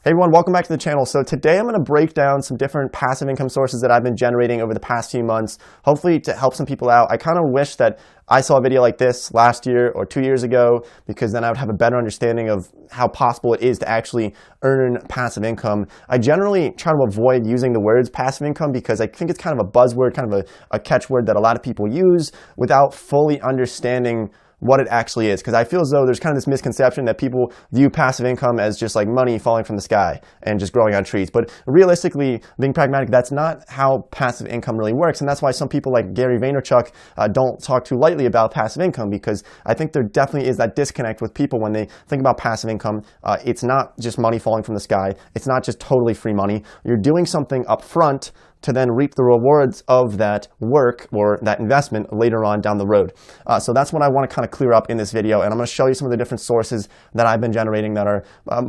Hey everyone, welcome back to the channel. So today I'm going to break down some different passive income sources that I've been generating over the past few months, hopefully to help some people out. I kind of wish that I saw a video like this last year or 2 years ago, because then I would have a better understanding of how possible it is to actually earn passive income. I generally try to avoid using the words passive income because I think it's kind of a buzzword, kind of a catchword that a lot of people use without fully understanding what it actually is, because I feel as though there's kind of this misconception that people view passive income as just like money falling from the sky and just growing on trees. But realistically, being pragmatic, that's not how passive income really works, and that's why some people like Gary Vaynerchuk don't talk too lightly about passive income, because I think there definitely is that disconnect with people when they think about passive income. It's not just money falling from the sky. It's not just totally free money. You're doing something up front to then reap the rewards of that work or that investment later on down the road. So that's what I want to kind of clear up in this video, and I'm going to show you some of the different sources that I've been generating that are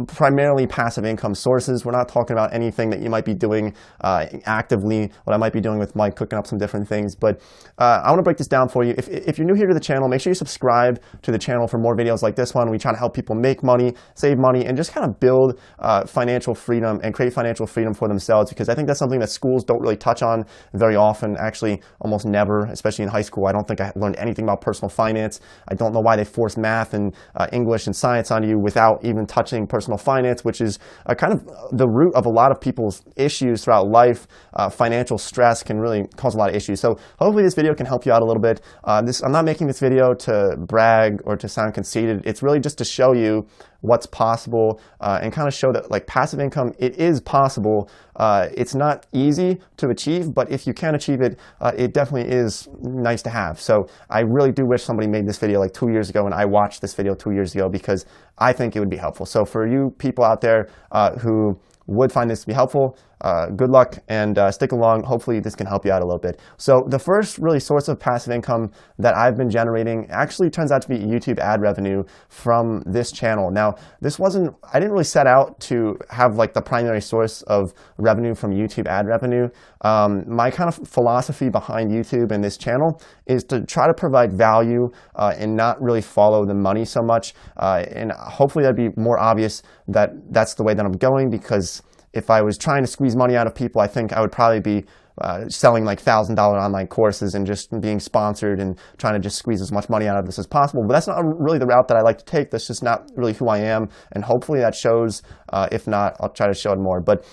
primarily passive income sources. We're not talking about anything that you might be doing actively, what I might be doing with Mike, cooking up some different things, but I want to break this down for you. If you're new here to the channel, make sure you subscribe to the channel for more videos like this one. We try to help people make money, save money, and just kind of build financial freedom and create financial freedom for themselves, because I think that's something that schools don't really touch on very often, actually almost never, especially in high school. I don't think I learned anything about personal finance. I don't know why they force math and English and science on you without even touching personal finance, which is kind of the root of a lot of people's issues throughout life. Financial stress can really cause a lot of issues. So hopefully this video can help you out a little bit. I'm not making this video to brag or to sound conceited. It's really just to show you what's possible and kind of show that like passive income, it is possible. It's not easy to achieve, but if you can achieve it, it definitely is nice to have. So I really do wish somebody made this video like 2 years ago and I watched this video 2 years ago, because I think it would be helpful. So for you people out there who would find this to be helpful, good luck and stick along. Hopefully this can help you out a little bit. So the first really source of passive income that I've been generating actually turns out to be YouTube ad revenue from this channel. Now, I didn't really set out to have like the primary source of revenue from YouTube ad revenue. My kind of philosophy behind YouTube and this channel is to try to provide value and not really follow the money so much. And hopefully that'd be more obvious that that's the way that I'm going, because if I was trying to squeeze money out of people, I think I would probably be selling like $1,000 online courses and just being sponsored and trying to just squeeze as much money out of this as possible. But that's not really the route that I like to take. That's just not really who I am. And hopefully that shows. If not, I'll try to show it more. But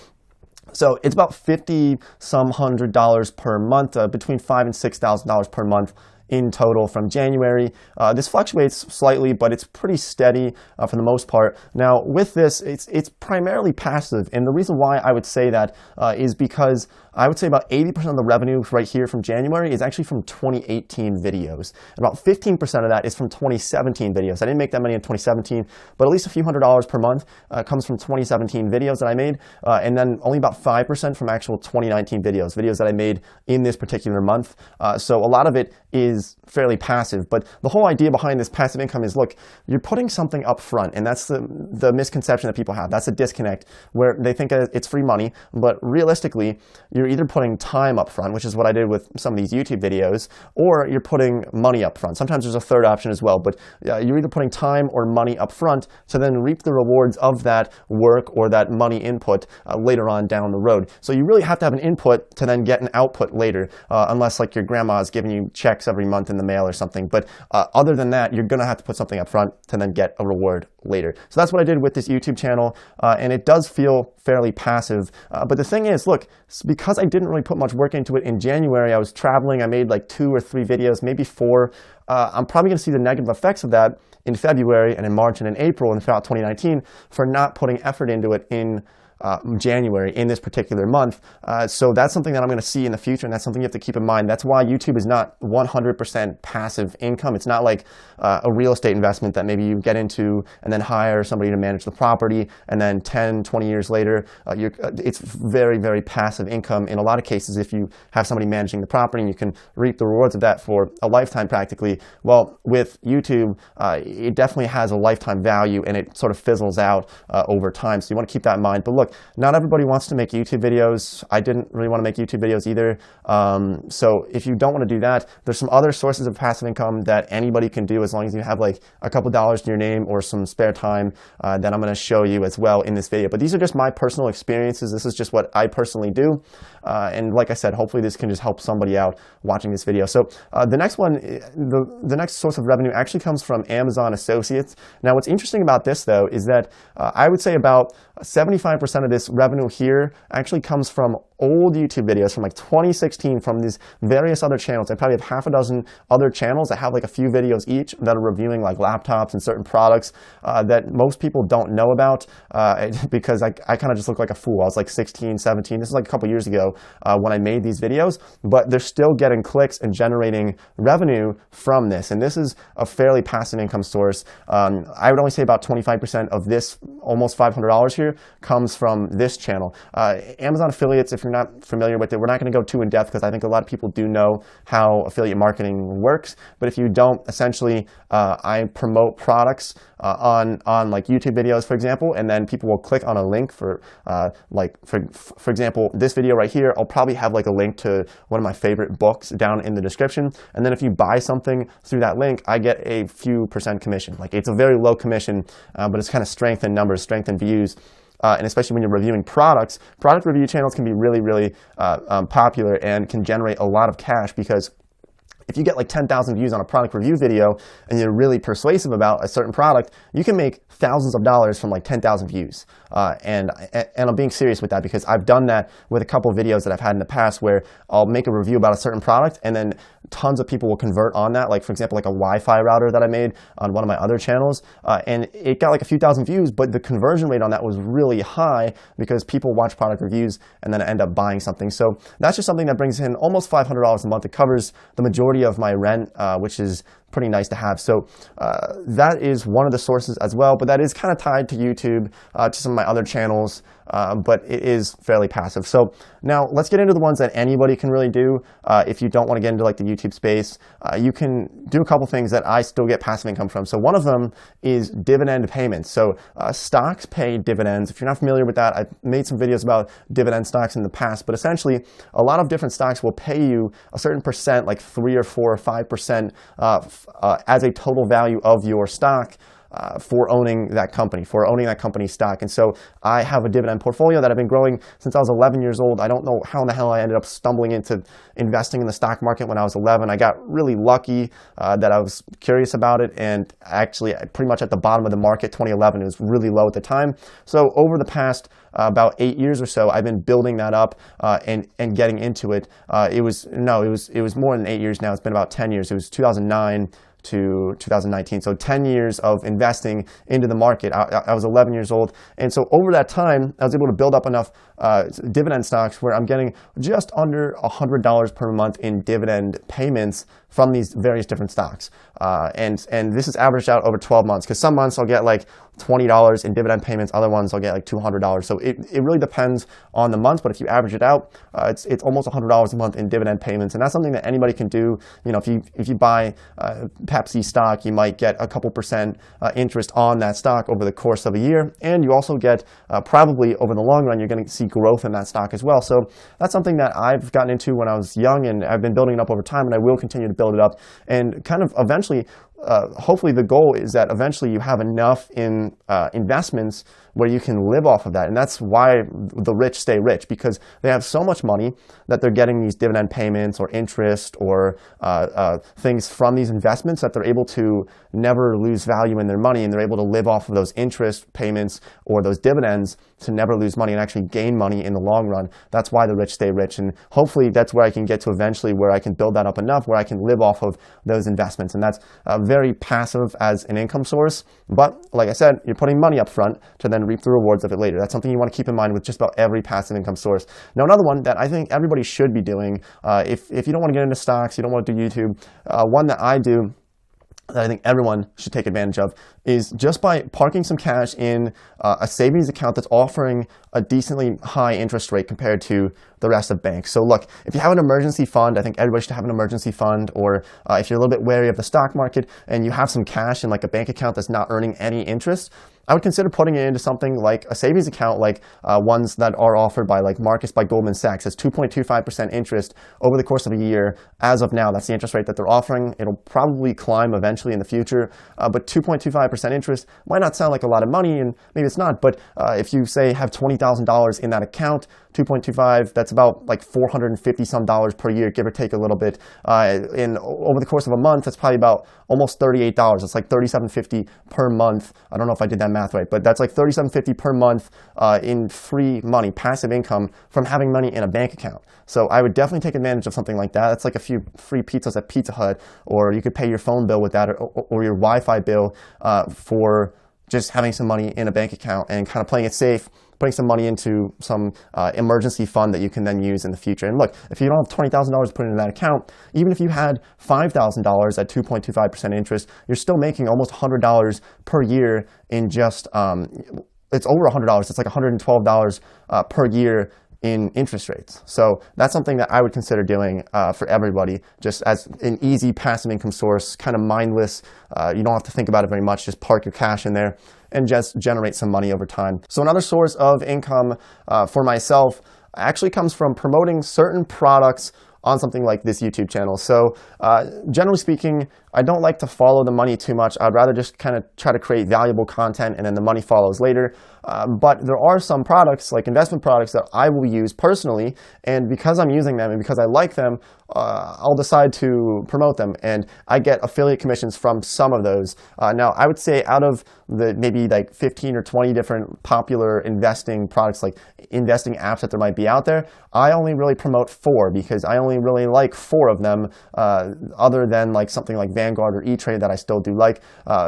so it's about $50-some hundred per month, between $5,000 and $6,000 per month in total from January. This fluctuates slightly, but it's pretty steady for the most part. Now with this, it's primarily passive, and the reason why I would say that is because I would say about 80% of the revenue right here from January is actually from 2018 videos. About 15% of that is from 2017 videos. I didn't make that money in 2017, but at least a few $100s per month comes from 2017 videos that I made, and then only about 5% from actual 2019 videos that I made in this particular month. So a lot of it is fairly passive, but the whole idea behind this passive income is, look, you're putting something up front, and that's the misconception that people have. That's a disconnect where they think it's free money, but realistically, you're either putting time up front, which is what I did with some of these YouTube videos, or you're putting money up front. Sometimes there's a third option as well, but you're either putting time or money up front to then reap the rewards of that work or that money input later on down the road. So you really have to have an input to then get an output later, unless like your grandma's giving you checks every month in the mail or something. But other than that, you're gonna have to put something up front to then get a reward later. So that's what I did with this YouTube channel, and it does feel fairly passive. But the thing is, look, because I didn't really put much work into it in January, I was traveling, I made like 2 or 3 videos, maybe 4. I'm probably going to see the negative effects of that in February and in March and in April and throughout 2019 for not putting effort into it in January, in this particular month. So that's something that I'm going to see in the future, and that's something you have to keep in mind. That's why YouTube is not 100% passive income. It's not like a real estate investment that maybe you get into and then hire somebody to manage the property, and then 10, 20 years later, it's very, very passive income. In a lot of cases, if you have somebody managing the property and you can reap the rewards of that for a lifetime practically, well, with YouTube, it definitely has a lifetime value, and it sort of fizzles out over time. So you want to keep that in mind. But look, look, not everybody wants to make YouTube videos. I didn't really want to make YouTube videos either. So if you don't want to do that, there's some other sources of passive income that anybody can do as long as you have like a couple dollars to your name or some spare time that I'm going to show you as well in this video. But these are just my personal experiences. This is just what I personally do. And like I said, hopefully this can just help somebody out watching this video. So the next one, the next source of revenue actually comes from Amazon Associates. Now what's interesting about this though is that I would say about 75% of this revenue here actually comes from old YouTube videos from like 2016 from these various other channels. I probably have half a dozen other channels that have like a few videos each that are reviewing like laptops and certain products that most people don't know about because I kind of just look like a fool. I was like 16, 17. This is like a couple years ago when I made these videos, but they're still getting clicks and generating revenue from this. And this is a fairly passive income source. I would only say about 25% of this almost $500 here comes from this channel. Amazon affiliates, if you're not familiar with it, we're not going to go too in depth because I think a lot of people do know how affiliate marketing works. But if you don't, essentially, I promote products on like YouTube videos, for example, and then people will click on a link for for example, this video right here, I'll probably have like a link to one of my favorite books down in the description. And then if you buy something through that link, I get a few percent commission. Like it's a very low commission, but it's kind of strength in numbers, strength in views. And especially when you're reviewing products, product review channels can be really, really popular and can generate a lot of cash because if you get like 10,000 views on a product review video and you're really persuasive about a certain product, you can make thousands of dollars from like 10,000 views. And I'm being serious with that because I've done that with a couple of videos that I've had in the past where I'll make a review about a certain product and then tons of people will convert on that. Like for example, like a Wi-Fi router that I made on one of my other channels. And it got like a few thousand views, but the conversion rate on that was really high because people watch product reviews and then end up buying something. So that's just something that brings in almost $500 a month. It covers the majority of my rent, which is pretty nice to have. So that is one of the sources as well, but that is kind of tied to YouTube, to some of my other channels, but it is fairly passive. So now let's get into the ones that anybody can really do. If you don't want to get into like the YouTube space, you can do a couple things that I still get passive income from. So one of them is dividend payments. So stocks pay dividends. If you're not familiar with that, I've made some videos about dividend stocks in the past, but essentially a lot of different stocks will pay you a certain percent, like 3 or 4 or 5% as a total value of your stock for owning that company, stock. And so I have a dividend portfolio that I've been growing since I was 11 years old. I don't know how in the hell I ended up stumbling into investing in the stock market when I was 11. I got really lucky that I was curious about it, and actually pretty much at the bottom of the market, 2011, it was really low at the time. So over the past about 8 years or so, I've been building that up and getting into it. It was more than 8 years now. It's been about 10 years. It was 2009 to 2019. So 10 years of investing into the market. I was 11 years old. And so over that time, I was able to build up enough dividend stocks where I'm getting just under $100 per month in dividend payments from these various different stocks. And this is averaged out over 12 months because some months I'll get like $20 in dividend payments, other ones I'll get like $200. So it really depends on the month, but if you average it out, it's almost $100 a month in dividend payments. And that's something that anybody can do. You know, if you buy Pepsi stock, you might get a couple percent interest on that stock over the course of a year. And you also get probably over the long run, you're going to see growth in that stock as well. So that's something that I've gotten into when I was young, and I've been building it up over time, and I will continue to build it up. And kind of eventually, hopefully the goal is that eventually you have enough in investments where you can live off of that. And that's why the rich stay rich, because they have so much money that they're getting these dividend payments or interest or things from these investments that they're able to never lose value in their money, and they're able to live off of those interest payments or those dividends to never lose money and actually gain money in the long run. That's why the rich stay rich. And hopefully that's where I can get to eventually, where I can build that up enough where I can live off of those investments. And that's very passive as an income source. But like I said, you're putting money up front to then reap the rewards of it later. That's something you want to keep in mind with just about every passive income source. Now, another one that I think everybody should be doing, if you don't want to get into stocks, you don't want to do YouTube, one that I do that I think everyone should take advantage of is just by parking some cash in a savings account that's offering a decently high interest rate compared to the rest of banks. So look, if you have an emergency fund, I think everybody should have an emergency fund, or if you're a little bit wary of the stock market and you have some cash in like a bank account that's not earning any interest, I would consider putting it into something like a savings account, like ones that are offered by like Marcus by Goldman Sachs. It's 2.25% interest over the course of a year. As of now, that's the interest rate that they're offering. It'll probably climb eventually in the future, but 2.25% interest might not sound like a lot of money, and maybe it's not, but if you say have $20,000 in that account, 2.25, that's about like $450 some per year, give or take a little bit. Over the course of a month, that's probably about almost $38. It's like $37.50 per month. I don't know if I did that math right, but that's like $37.50 per month in free money, passive income from having money in a bank account. So I would definitely take advantage of something like that. That's like a few free pizzas at Pizza Hut, or you could pay your phone bill with that, or your Wi-Fi bill for just having some money in a bank account and kind of playing it safe, putting some money into some emergency fund that you can then use in the future. And look, if you don't have $20,000 to put in that account, even if you had $5,000 at 2.25% interest, you're still making almost $100 per year in just, it's over $100. It's like $112 per year in interest rates. So that's something that I would consider doing for everybody, just as an easy passive income source, kind of mindless. You don't have to think about it very much. Just park your cash in there and just generate some money over time. So another source of income for myself actually comes from promoting certain products on something like this YouTube channel. So generally speaking, I don't like to follow the money too much. I'd rather just kind of try to create valuable content and then the money follows later. But there are some products, like investment products, that I will use personally, and because I'm using them and because I like them, I'll decide to promote them, and I get affiliate commissions from some of those. Now, I would say out of the maybe like 15 or 20 different popular investing products, like investing apps that there might be out there, I only really promote 4 because I only really like 4 of them, other than like something like Vanguard or E-Trade that I still do like.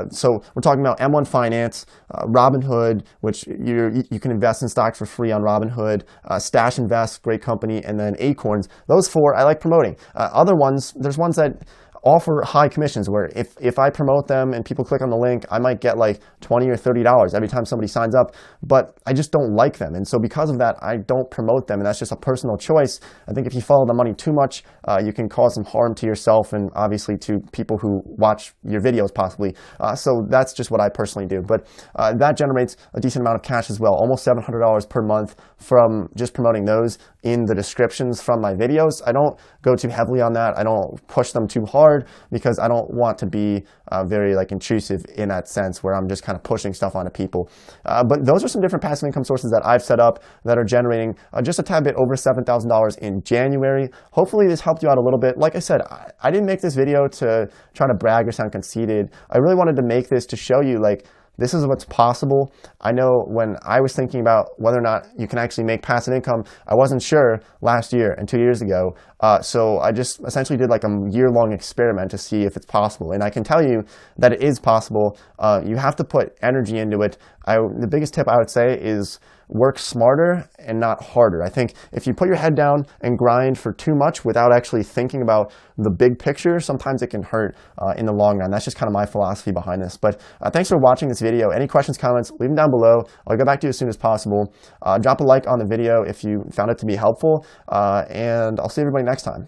So we're talking about M1 Finance, Robinhood, which you can invest in stocks for free on Robinhood, Stash Invest, great company, and then Acorns. Those 4 I like promoting. Other ones, there's ones that offer high commissions where if I promote them and people click on the link, I might get like $20 or $30 every time somebody signs up, but I just don't like them. And so because of that, I don't promote them, and that's just a personal choice. I think if you follow the money too much, you can cause some harm to yourself and obviously to people who watch your videos possibly. So that's just what I personally do. But that generates a decent amount of cash as well, almost $700 per month from just promoting those in the descriptions from my videos. I don't go too heavily on that. I don't push them too hard because I don't want to be very like intrusive in that sense where I'm just kind of pushing stuff onto people. But those are some different passive income sources that I've set up that are generating just a tad bit over $7,000 in January. Hopefully this helped you out a little bit. Like I said, I didn't make this video to try to brag or sound conceited. I really wanted to make this to show you like, this is what's possible. I know when I was thinking about whether or not you can actually make passive income, I wasn't sure last year and 2 years ago. So I just essentially did like a year-long experiment to see if it's possible. And I can tell you that it is possible. You have to put energy into it. The biggest tip I would say is work smarter and not harder. I think if you put your head down and grind for too much without actually thinking about the big picture, sometimes it can hurt in the long run. That's just kind of my philosophy behind this. But thanks for watching this video. Any questions, comments, leave them down below. I'll get back to you as soon as possible. Drop a like on the video if you found it to be helpful, and I'll see everybody next time.